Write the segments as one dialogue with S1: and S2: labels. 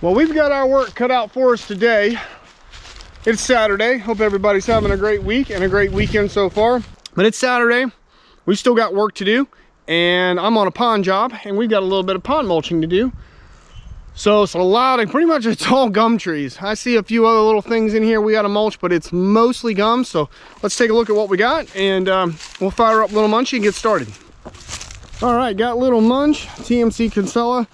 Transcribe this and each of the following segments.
S1: Well, we've got our work cut out for us today. It's Saturday. Hope everybody's having a great week and a great weekend so far. But it's Saturday. We still got work to do. And I'm on a pond job. And we've got a little bit of pond mulching to do. So it's a lot of, pretty much it's all gum trees. I see a few other little things in here we got to mulch, but it's mostly gum. So let's take a look at what we got. And we'll fire up Little Munchy and get started. All right, got Little Munch, TMC Cancela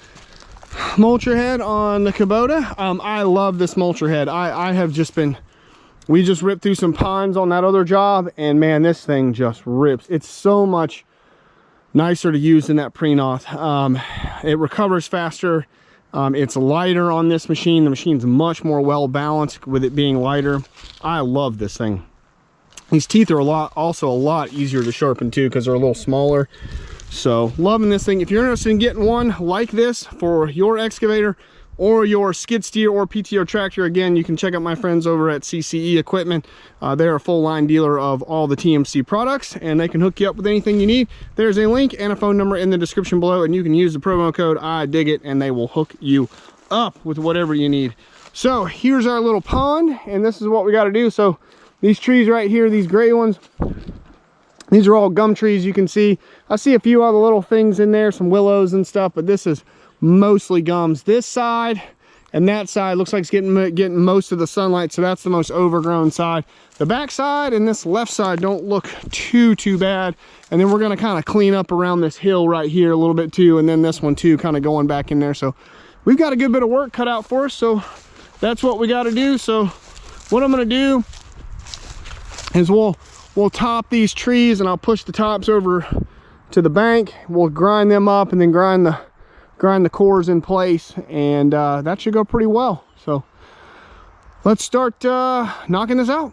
S1: mulcher head on the Kubota. I love this mulcher head. I have just been, we just ripped through some ponds on that other job, and man, this thing just rips. It's so much nicer to use than that pre-noth. It recovers faster. It's lighter on this machine. The machine's much more well balanced with it being lighter. I love this thing. These teeth are also a lot easier to sharpen too, because they're a little smaller. So loving this thing. If you're interested in getting one like this for your excavator or your skid steer or PTO tractor, again, you can check out my friends over at CCE Equipment. They're a full line dealer of all the TMC products, and they can hook you up with anything you need. There's a link and a phone number in the description below, and you can use the promo code I dig it, and they will hook you up with whatever you need. So here's our little pond, and this is what we got to do. So these trees right here, these gray ones, these are all gum trees. You can see, I see a few other little things in there, some willows and stuff, but this is mostly gums. This side and that side looks like it's getting most of the sunlight, so that's the most overgrown side. The back side and this left side don't look too bad. And then we're going to kind of clean up around this hill right here a little bit too, and then this one too, kind of going back in there. So we've got a good bit of work cut out for us, so that's what we got to do. So what I'm going to do is we'll top these trees, and I'll push the tops over to the bank. We'll grind them up and then grind the cores in place, and that should go pretty well. So let's start knocking this out.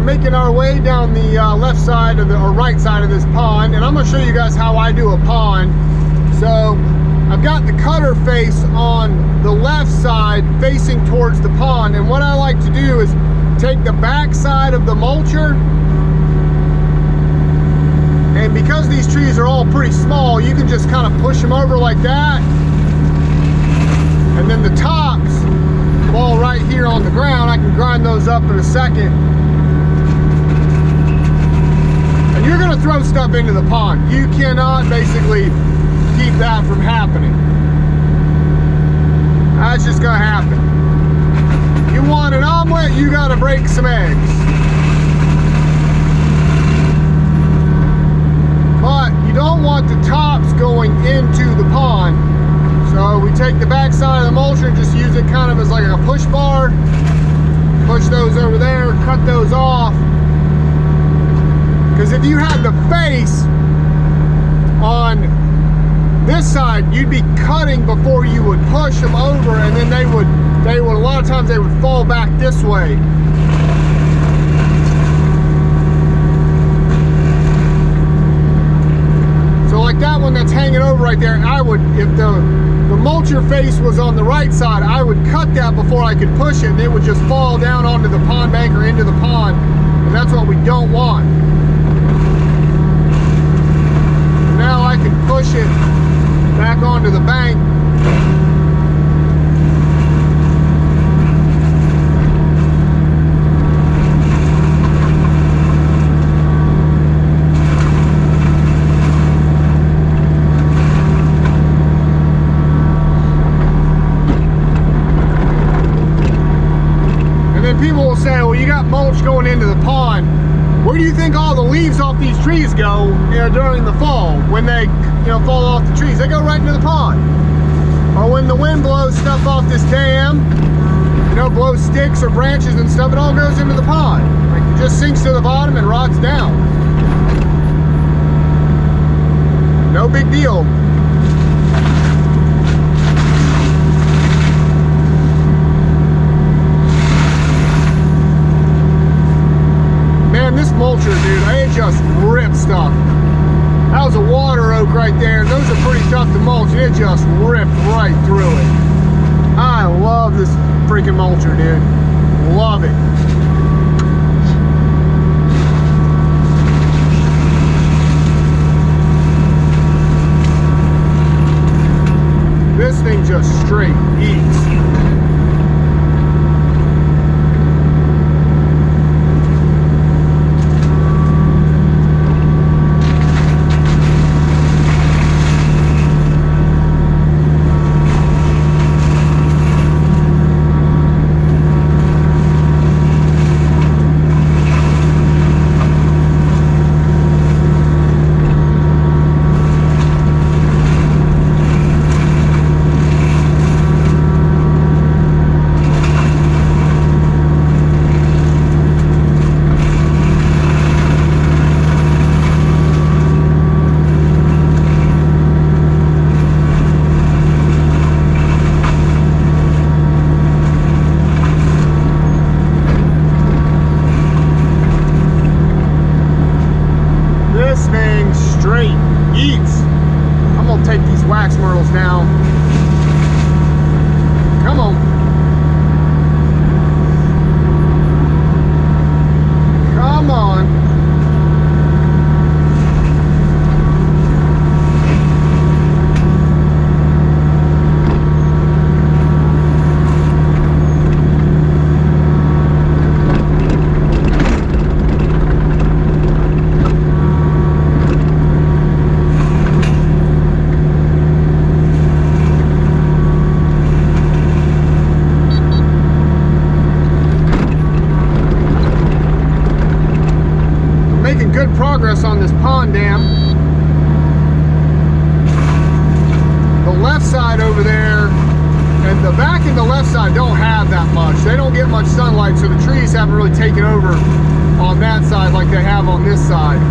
S1: making our way down the left side of or right side of this pond, and I'm going to show you guys how I do a pond. So I've got the cutter face on the left side facing towards the pond, and what I like to do is take the back side of the mulcher, and because these trees are all pretty small, you can just kind of push them over like that, and then the tops fall right here on the ground. I can grind those up in a second. And you're gonna throw stuff into the pond. You cannot basically keep that from happening. That's just gonna happen. You want an omelet, you gotta break some eggs. But you don't want the tops going into the pond. So we take the back side of the mulcher and just use it kind of as like a push bar. Push those over there, cut those off. Because if you had the face on this side, you'd be cutting before you would push them over, and then they would a lot of times they would fall back this way. So like that one that's hanging over right there, I would, if the mulcher face was on the right side, I would cut that before I could push it, and it would just fall down onto the pond bank or into the pond, and that's what we don't want. Now I can push it back onto the bank. People will say, well, you got mulch going into the pond. Where do you think all the leaves off these trees go, during the fall when they, fall off the trees? They go right into the pond. Or when the wind blows stuff off this dam, blows sticks or branches and stuff, it all goes into the pond. Like, it just sinks to the bottom and rots down. No big deal. This mulcher, dude, it just ripped stuff. That was a water oak right there. Those are pretty tough to mulch, and it just ripped right through it. I love this freaking mulcher, dude. Love it. This thing just straight eats. Now, come on, come on. Good progress on this pond dam. The left side over there and the back and the left side don't have that much. They don't get much sunlight, so the trees haven't really taken over on that side like they have on this side.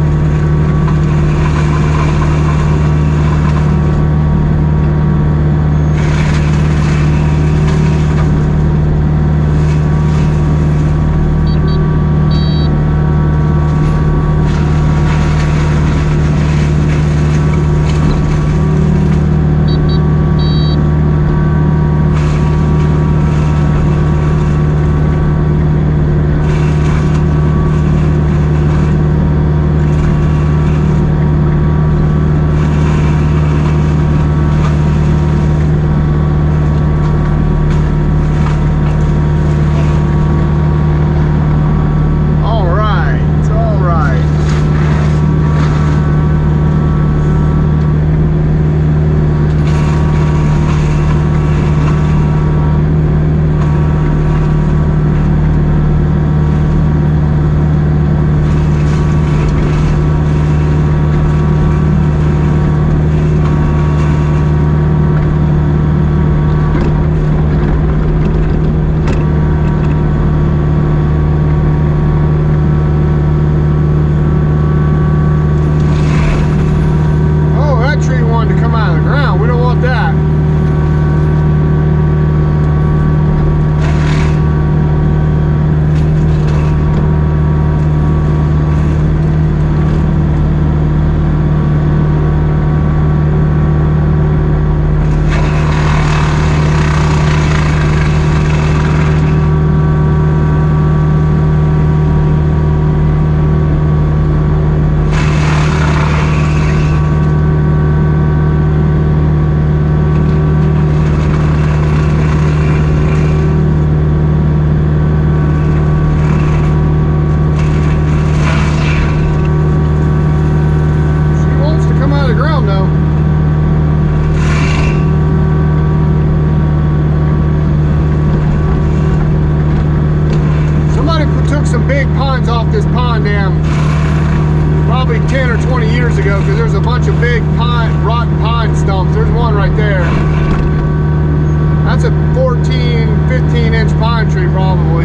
S1: 15-inch pine tree probably.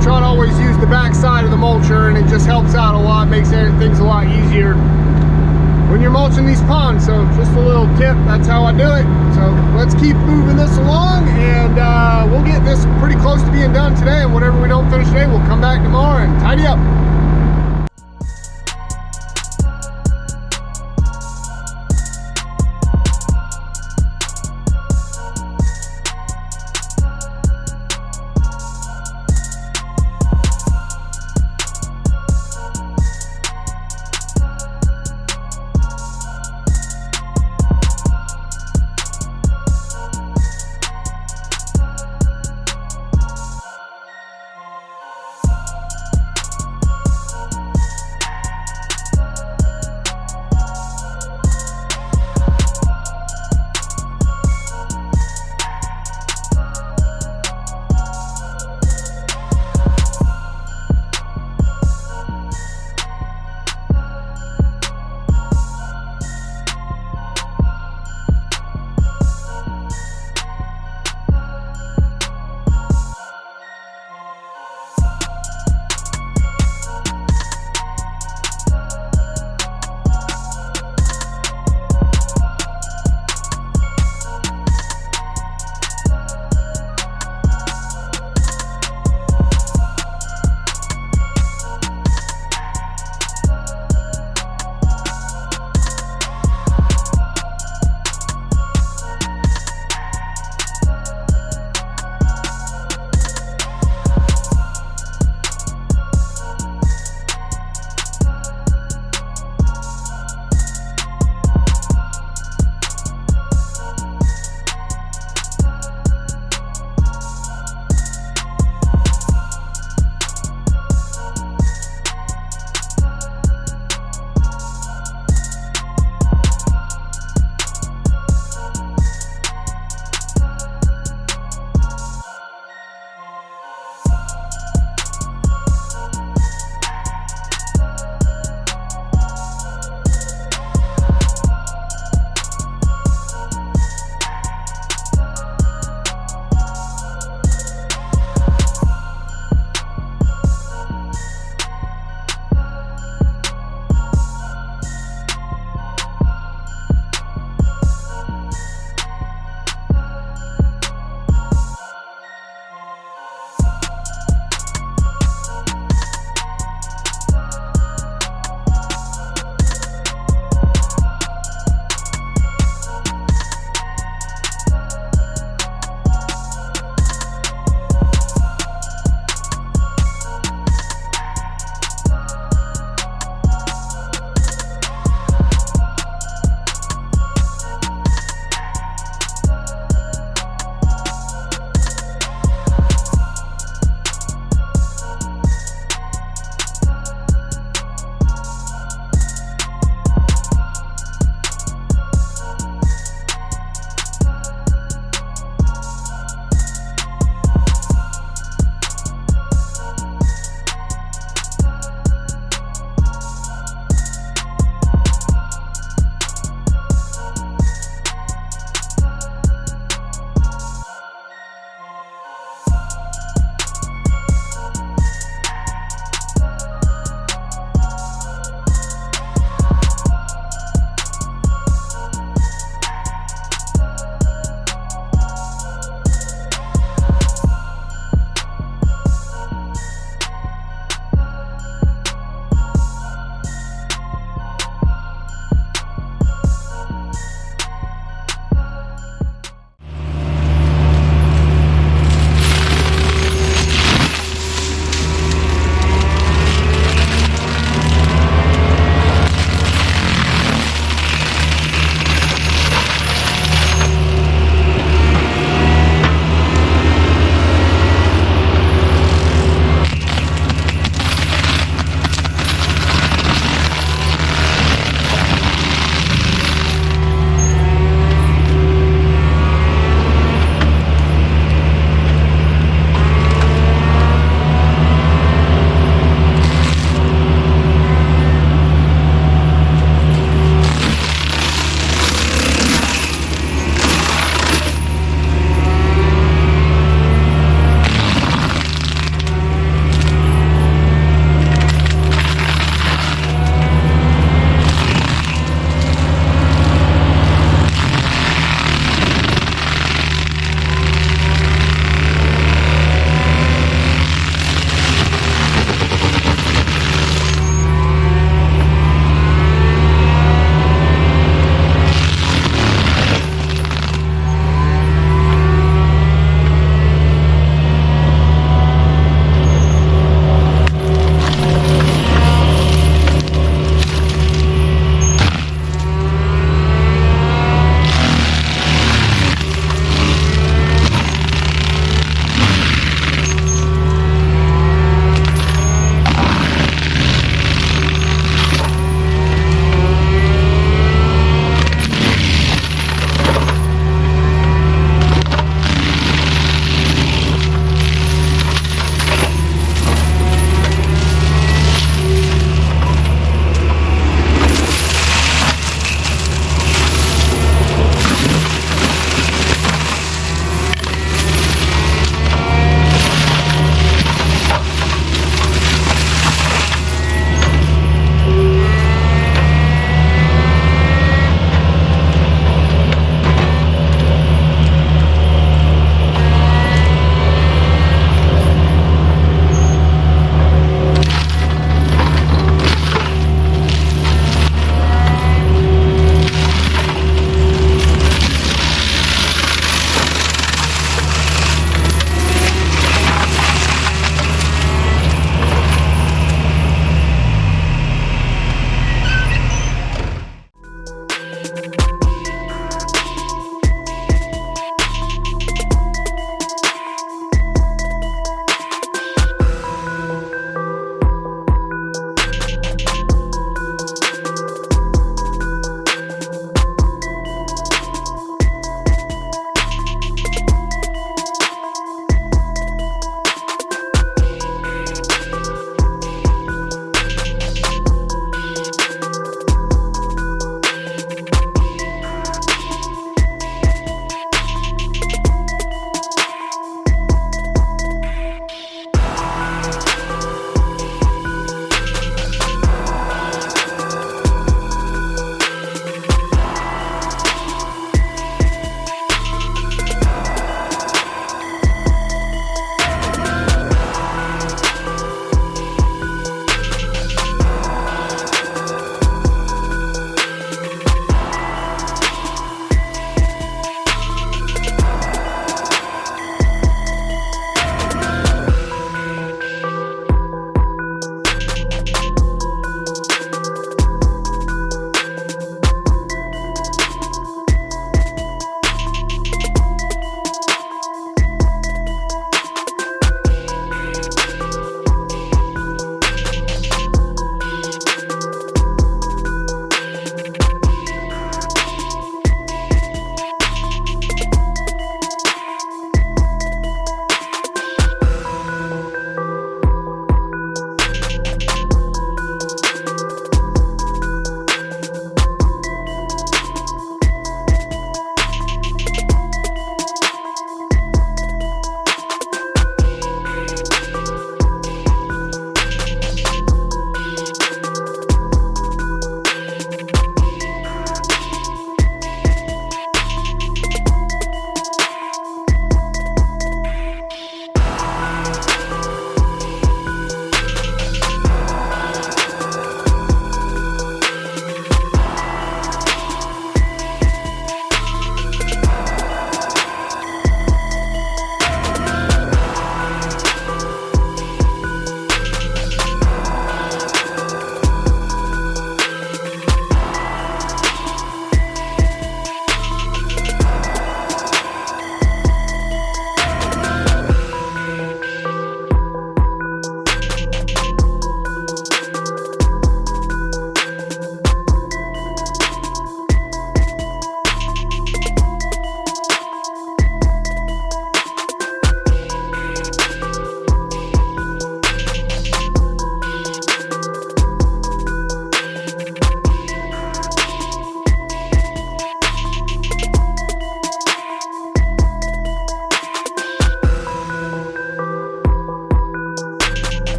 S1: I try to always use the back side of the mulcher, and it just helps out a lot, makes things a lot easier when you're mulching these ponds. So just a little tip, that's how I do it. So let's keep moving this along, and we'll get this pretty close to being done today, and whatever we don't finish today, we'll come back tomorrow and tidy up.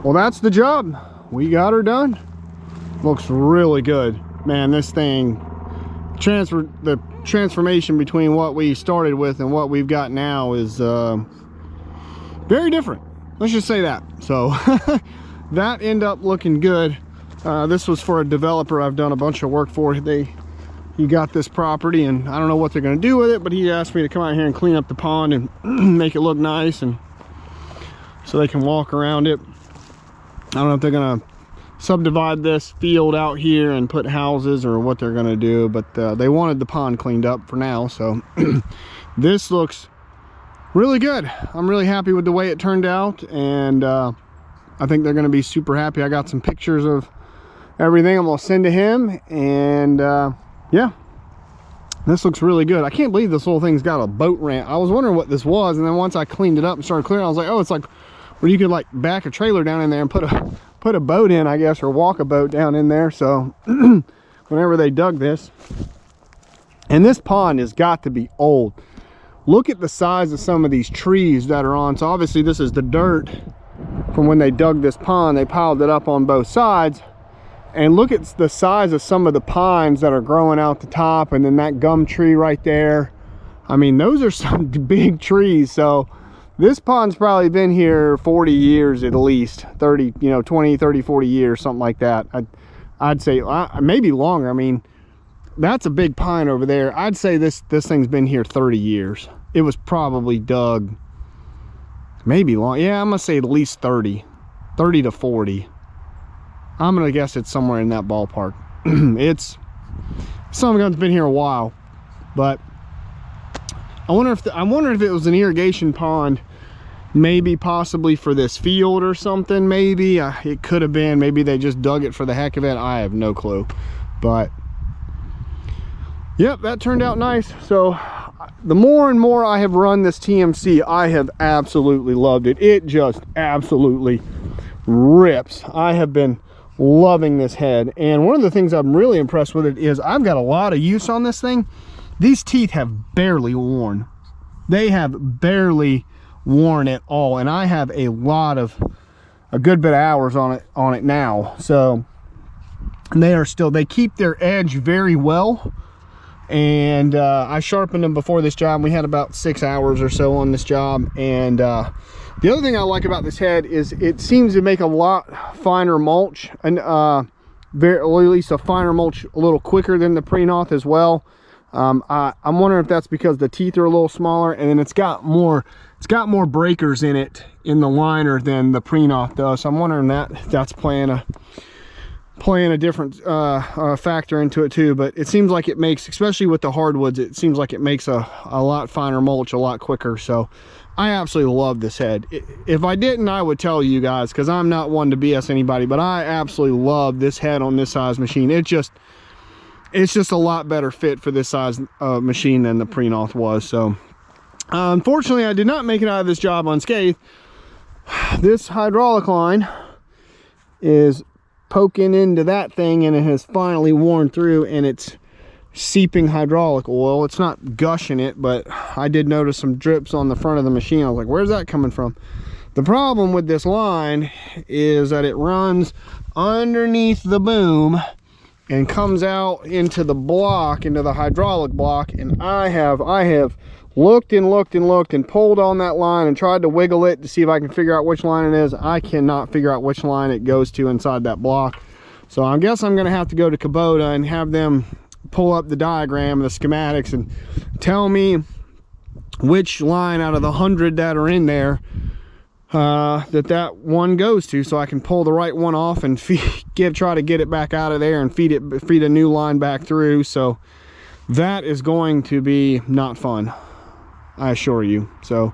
S1: Well, that's the job. We got her done. Looks really good. Man, this thing, the transformation between what we started with and what we've got now is very different. Let's just say that. So that ended up looking good. This was for a developer I've done a bunch of work for. He got this property, and I don't know what they're going to do with it, but he asked me to come out here and clean up the pond and make it look nice, and so they can walk around it. I don't know if they're going to subdivide this field out here and put houses or what they're going to do, but they wanted the pond cleaned up for now. So this looks really good. I'm really happy with the way it turned out, and I think they're going to be super happy. I got some pictures of everything I'm going to send to him, and yeah, this looks really good. I can't believe this whole thing's got a boat ramp. I was wondering what this was, and then once I cleaned it up and started clearing, I was like, oh, it's like where you could like back a trailer down in there and put a boat in, I guess, or walk a boat down in there. So whenever they dug this, and this pond has got to be old. Look at the size of some of these trees that are on. So obviously this is the dirt from when they dug this pond. They piled it up on both sides, and look at the size of some of the pines that are growing out the top, and then that gum tree right there. I mean, those are some big trees. So this pond's probably been here 40 years at least, 30, 20, 30, 40 years, something like that. I'd say maybe longer. I mean, that's a big pine over there. I'd say this thing's been here 30 years. It was probably dug maybe long. Yeah, I'm gonna say at least 30 to 40. I'm gonna guess it's somewhere in that ballpark. It's some gun's been here a while, but I wonder if it was an irrigation pond, maybe possibly for this field or something. Maybe it could have been. Maybe they just dug it for the heck of it. I have no clue, but yep, that turned out nice. So the more and more I have run this TMC, I have absolutely loved it. It just absolutely rips. I have been loving this head, and one of the things I'm really impressed with it is I've got a lot of use on this thing. These teeth have barely worn. They have barely worn at all, and I have a good bit of hours on it now. So they keep their edge very well, and I sharpened them before this job. We had about 6 hours or so on this job, and the other thing I like about this head is it seems to make a lot finer mulch, and or at least a finer mulch a little quicker than the pre-noth as well. I'm wondering if that's because the teeth are a little smaller, and then it's got more breakers in it in the liner than the pre-noth does. So I'm wondering that's playing a different factor into it too. But it seems like it makes, especially with the hardwoods, it seems like it makes a lot finer mulch a lot quicker. So I absolutely love this head. If I didn't, I would tell you guys, because I'm not one to BS anybody, but I absolutely love this head on this size machine. It's just a lot better fit for this size machine than the pre-noth was. So unfortunately, I did not make it out of this job unscathed. This hydraulic line is poking into that thing, and it has finally worn through, and it's seeping hydraulic oil. It's not gushing it, but I did notice some drips on the front of the machine. I was like, where's that coming from? The problem with this line is that it runs underneath the boom and comes out into the block, into the hydraulic block, and I have looked and looked and looked and pulled on that line and tried to wiggle it to see if I can figure out which line it is. I cannot figure out which line it goes to inside that block. So I guess I'm gonna have to go to Kubota and have them pull up the diagram, the schematics, and tell me which line out of the 100 that are in there that one goes to, so I can pull the right one off and try to get it back out of there and feed a new line back through. So that is going to be not fun, I assure you. So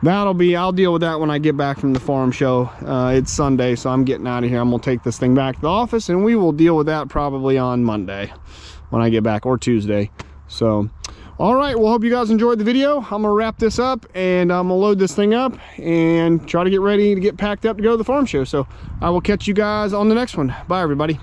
S1: I'll deal with that when I get back from the farm show. It's Sunday, so I'm getting out of here. I'm gonna take this thing back to the office, and we will deal with that probably on Monday when I get back, or Tuesday. So all right, well, hope you guys enjoyed the video. I'm gonna wrap this up, and I'm gonna load this thing up and try to get ready to get packed up to go to the farm show. So I will catch you guys on the next one. Bye, everybody.